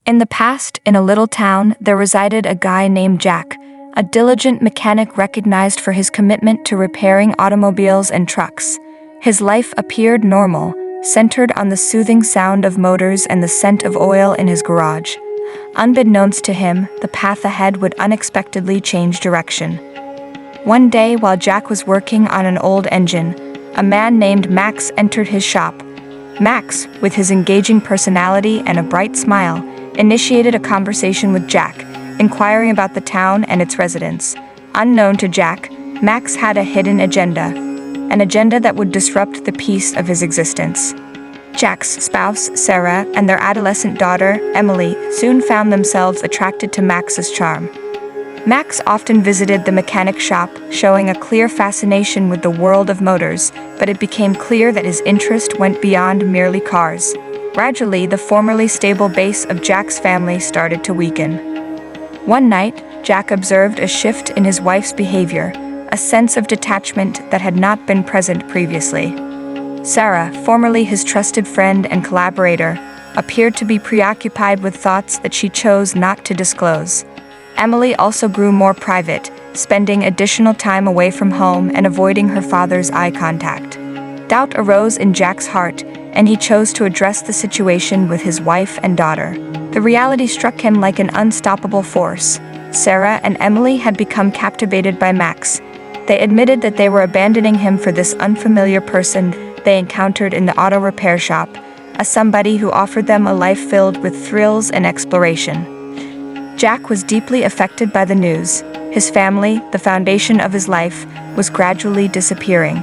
In the past, in a little town, there resided a guy named Jack, a diligent mechanic recognized for his commitment to repairing automobiles and trucks. His life appeared normal, centered on the soothing sound of motors and the scent of oil in his garage. Unbeknownst to him, the path ahead would unexpectedly change direction. One day, while Jack was working on an old engine, a man named Max entered his shop. Max, with his engaging personality and a bright smile, initiated a conversation with Jack, inquiring about the town and its residents. Unknown to Jack, Max had a hidden agenda, an agenda that would disrupt the peace of his existence. Jack's spouse, Sarah, and their adolescent daughter, Emily, soon found themselves attracted to Max's charm. Max often visited the mechanic shop, showing a clear fascination with the world of motors, but it became clear that his interest went beyond merely cars. Gradually, the formerly stable base of Jack's family started to weaken. One night, Jack observed a shift in his wife's behavior, a sense of detachment that had not been present previously. Sarah, formerly his trusted friend and collaborator, appeared to be preoccupied with thoughts that she chose not to disclose. Emily also grew more private, spending additional time away from home and avoiding her father's eye contact. Doubt arose in Jack's heart, and he chose to address the situation with his wife and daughter. The reality struck him like an unstoppable force. Sarah and Emily had become captivated by Max. They admitted that they were abandoning him for this unfamiliar person they encountered in the auto repair shop, somebody who offered them a life filled with thrills and exploration. Jack was deeply affected by the news. His family, the foundation of his life, was gradually disappearing.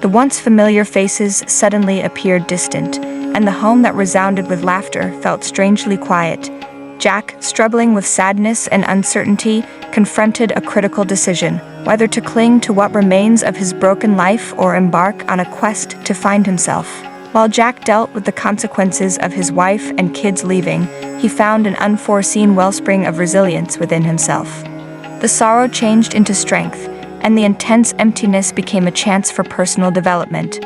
The once familiar faces suddenly appeared distant, and the home that resounded with laughter felt strangely quiet. Jack, struggling with sadness and uncertainty, confronted a critical decision: whether to cling to what remains of his broken life or embark on a quest to find himself. While Jack dealt with the consequences of his wife and kids leaving, he found an unforeseen wellspring of resilience within himself. The sorrow changed into strength, and the intense emptiness became a chance for personal development.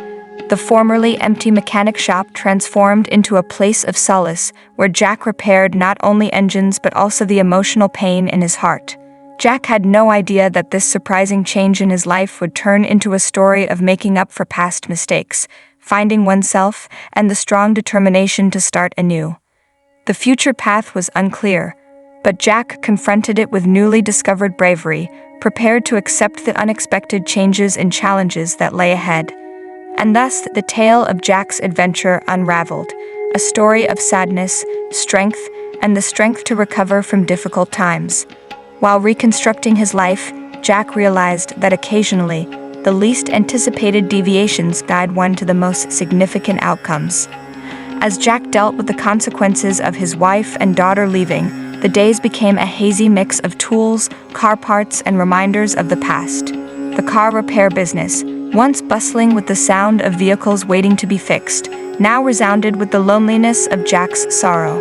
The formerly empty mechanic shop transformed into a place of solace, where Jack repaired not only engines but also the emotional pain in his heart. Jack had no idea that this surprising change in his life would turn into a story of making up for past mistakes, finding oneself, and the strong determination to start anew. The future path was unclear, but Jack confronted it with newly discovered bravery, prepared to accept the unexpected changes and challenges that lay ahead. And thus, the tale of Jack's adventure unraveled, a story of sadness, strength, and the strength to recover from difficult times. While reconstructing his life, Jack realized that occasionally, the least anticipated deviations guide one to the most significant outcomes. As Jack dealt with the consequences of his wife and daughter leaving, the days became a hazy mix of tools, car parts, and reminders of the past. The car repair business, once bustling with the sound of vehicles waiting to be fixed, now resounded with the loneliness of Jack's sorrow.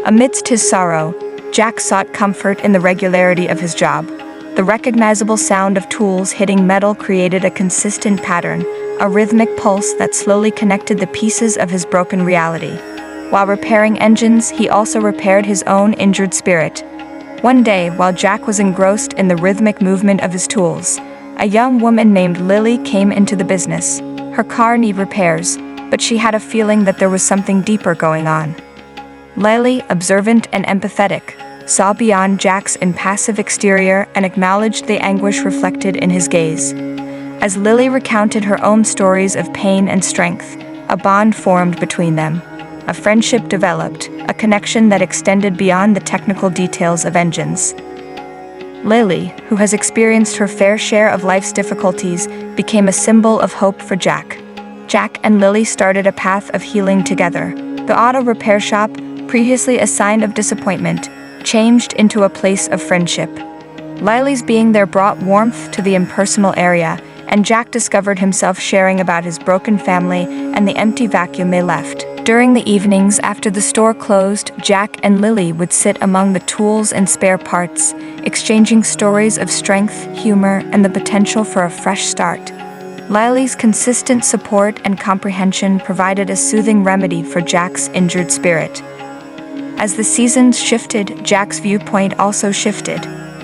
Amidst his sorrow, Jack sought comfort in the regularity of his job. The recognizable sound of tools hitting metal created a consistent pattern, a rhythmic pulse that slowly connected the pieces of his broken reality. While repairing engines, he also repaired his own injured spirit. One day, while Jack was engrossed in the rhythmic movement of his tools, a young woman named Lily came into the business. Her car needed repairs, but she had a feeling that there was something deeper going on. Lily, observant and empathetic, saw beyond Jack's impassive exterior and acknowledged the anguish reflected in his gaze. As Lily recounted her own stories of pain and strength, a bond formed between them. A friendship developed, a connection that extended beyond the technical details of engines. Lily, who has experienced her fair share of life's difficulties, became a symbol of hope for Jack. Jack and Lily started a path of healing together. The auto repair shop, previously a sign of disappointment, changed into a place of friendship. Lily's being there brought warmth to the impersonal area, and Jack discovered himself sharing about his broken family and the empty vacuum they left. During the evenings after the store closed, Jack and Lily would sit among the tools and spare parts, exchanging stories of strength, humor, and the potential for a fresh start. Lily's consistent support and comprehension provided a soothing remedy for Jack's injured spirit. As the seasons shifted, Jack's viewpoint also shifted.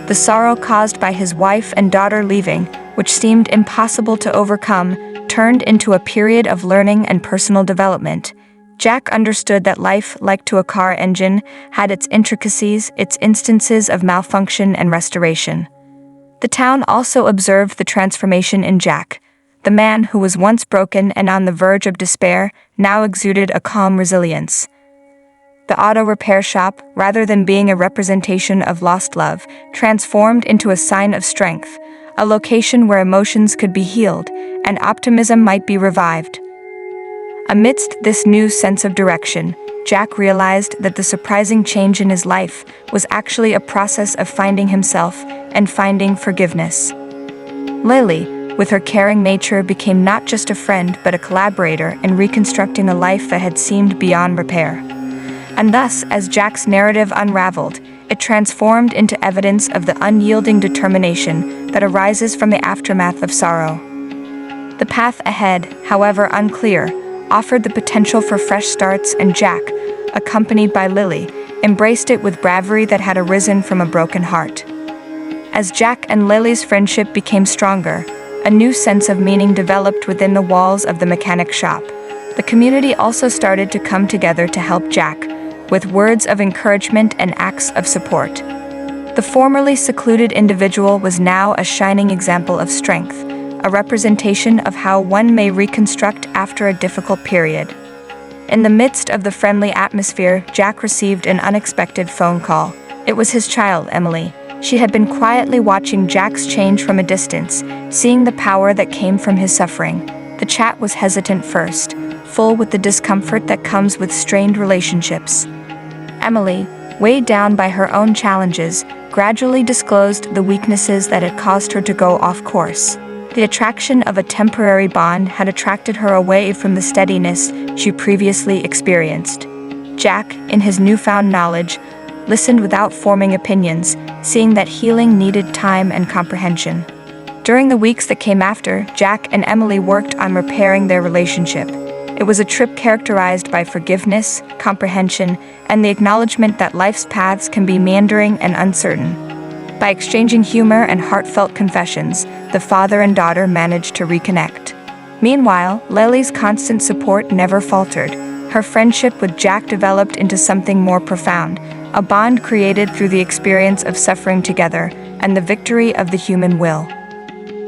The sorrow caused by his wife and daughter leaving, which seemed impossible to overcome, turned into a period of learning and personal development. Jack understood that life, like to a car engine, had its intricacies, its instances of malfunction and restoration. The town also observed the transformation in Jack. The man who was once broken and on the verge of despair now exuded a calm resilience. The auto repair shop, rather than being a representation of lost love, transformed into a sign of strength, a location where emotions could be healed and optimism might be revived. Amidst this new sense of direction, Jack realized that the surprising change in his life was actually a process of finding himself and finding forgiveness. Lily, with her caring nature, became not just a friend but a collaborator in reconstructing a life that had seemed beyond repair. And thus, as Jack's narrative unraveled, it transformed into evidence of the unyielding determination that arises from the aftermath of sorrow. The path ahead, however unclear, offered the potential for fresh starts, and Jack, accompanied by Lily, embraced it with bravery that had arisen from a broken heart. As Jack and Lily's friendship became stronger, a new sense of meaning developed within the walls of the mechanic shop. The community also started to come together to help Jack, with words of encouragement and acts of support. The formerly secluded individual was now a shining example of strength, a representation of how one may reconstruct after a difficult period. In the midst of the friendly atmosphere, Jack received an unexpected phone call. It was his child, Emily. She had been quietly watching Jack's change from a distance, seeing the power that came from his suffering. The chat was hesitant first, full with the discomfort that comes with strained relationships. Emily, weighed down by her own challenges, gradually disclosed the weaknesses that had caused her to go off course. The attraction of a temporary bond had attracted her away from the steadiness she previously experienced. Jack, in his newfound knowledge, listened without forming opinions, seeing that healing needed time and comprehension. During the weeks that came after, Jack and Emily worked on repairing their relationship. It was a trip characterized by forgiveness, comprehension, and the acknowledgement that life's paths can be meandering and uncertain. By exchanging humor and heartfelt confessions, the father and daughter managed to reconnect. Meanwhile, Lily's constant support never faltered. Her friendship with Jack developed into something more profound, a bond created through the experience of suffering together and the victory of the human will.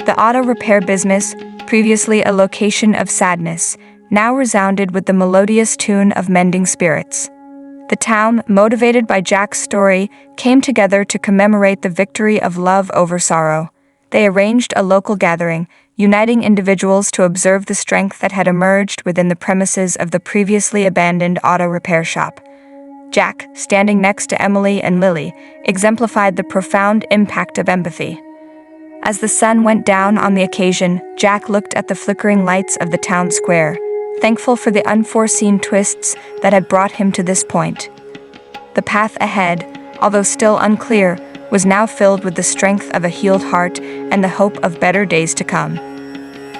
The auto repair business, previously a location of sadness, now resounded with the melodious tune of mending spirits. The town, motivated by Jack's story, came together to commemorate the victory of love over sorrow. They arranged a local gathering, uniting individuals to observe the strength that had emerged within the premises of the previously abandoned auto repair shop. Jack, standing next to Emily and Lily, exemplified the profound impact of empathy. As the sun went down on the occasion, Jack looked at the flickering lights of the town square, thankful for the unforeseen twists that had brought him to this point. The path ahead, although still unclear, was now filled with the strength of a healed heart and the hope of better days to come.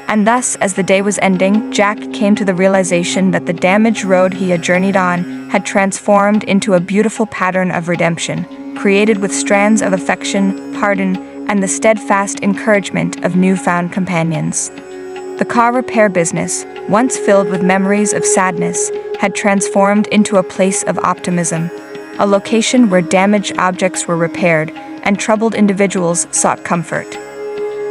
And thus, as the day was ending, Jack came to the realization that the damaged road he had journeyed on had transformed into a beautiful pattern of redemption, created with strands of affection, pardon, and the steadfast encouragement of newfound companions. The car repair business, once filled with memories of sadness, had transformed into a place of optimism, a location where damaged objects were repaired and troubled individuals sought comfort.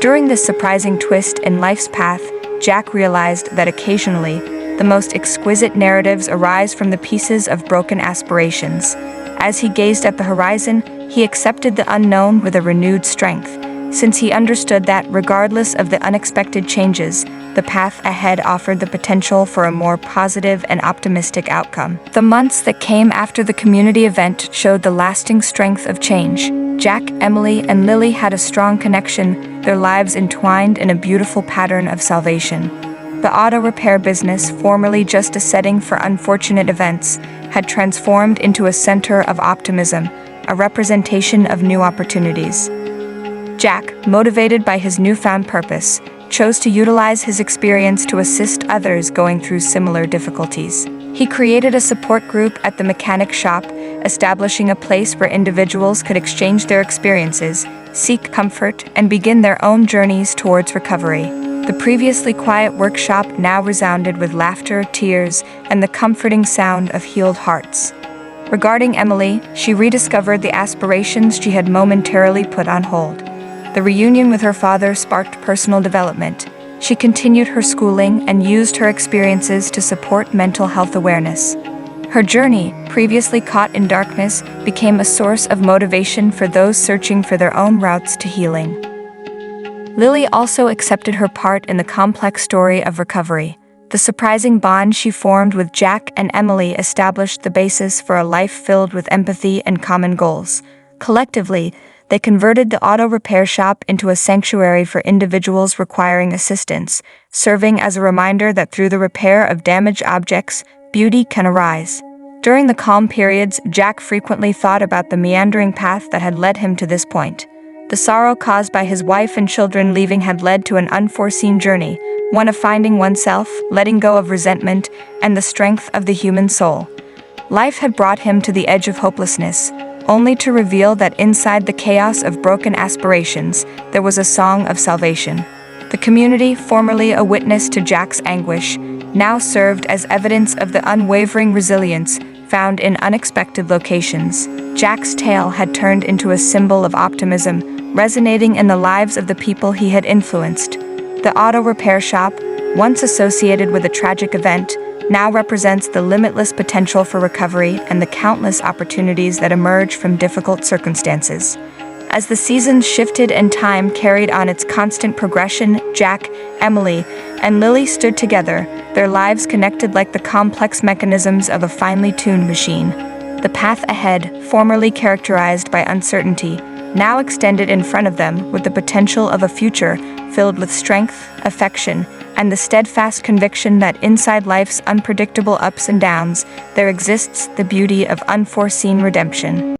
During this surprising twist in life's path, Jack realized that occasionally, the most exquisite narratives arise from the pieces of broken aspirations. As he gazed at the horizon, he accepted the unknown with a renewed strength, since he understood that, regardless of the unexpected changes, the path ahead offered the potential for a more positive and optimistic outcome. The months that came after the community event showed the lasting strength of change. Jack, Emily, and Lily had a strong connection, their lives entwined in a beautiful pattern of salvation. The auto repair business, formerly just a setting for unfortunate events, had transformed into a center of optimism, a representation of new opportunities. Jack, motivated by his newfound purpose, chose to utilize his experience to assist others going through similar difficulties. He created a support group at the mechanic shop establishing a place where individuals could exchange their experiences, seek comfort, and begin their own journeys towards recovery. The previously quiet workshop now resounded with laughter, tears, and the comforting sound of healed hearts. Regarding Emily, she rediscovered the aspirations she had momentarily put on hold. The reunion with her father sparked personal development. She continued her schooling and used her experiences to support mental health awareness. Her journey, previously caught in darkness, became a source of motivation for those searching for their own routes to healing. Lily also accepted her part in the complex story of recovery. The surprising bond she formed with Jack and Emily established the basis for a life filled with empathy and common goals. Collectively, they converted the auto repair shop into a sanctuary for individuals requiring assistance, serving as a reminder that through the repair of damaged objects, beauty can arise. During the calm periods, Jack frequently thought about the meandering path that had led him to this point. The sorrow caused by his wife and children leaving had led to an unforeseen journey, one of finding oneself, letting go of resentment, and the strength of the human soul. Life had brought him to the edge of hopelessness, only to reveal that inside the chaos of broken aspirations, there was a song of salvation. The community, formerly a witness to Jack's anguish, now served as evidence of the unwavering resilience found in unexpected locations. Jack's tale had turned into a symbol of optimism, resonating in the lives of the people he had influenced. The auto repair shop, once associated with a tragic event, now represents the limitless potential for recovery and the countless opportunities that emerge from difficult circumstances. As the seasons shifted and time carried on its constant progression, Jack, Emily, and Lily stood together, their lives connected like the complex mechanisms of a finely tuned machine. The path ahead, formerly characterized by uncertainty, now extended in front of them with the potential of a future filled with strength, affection, and the steadfast conviction that inside life's unpredictable ups and downs, there exists the beauty of unforeseen redemption.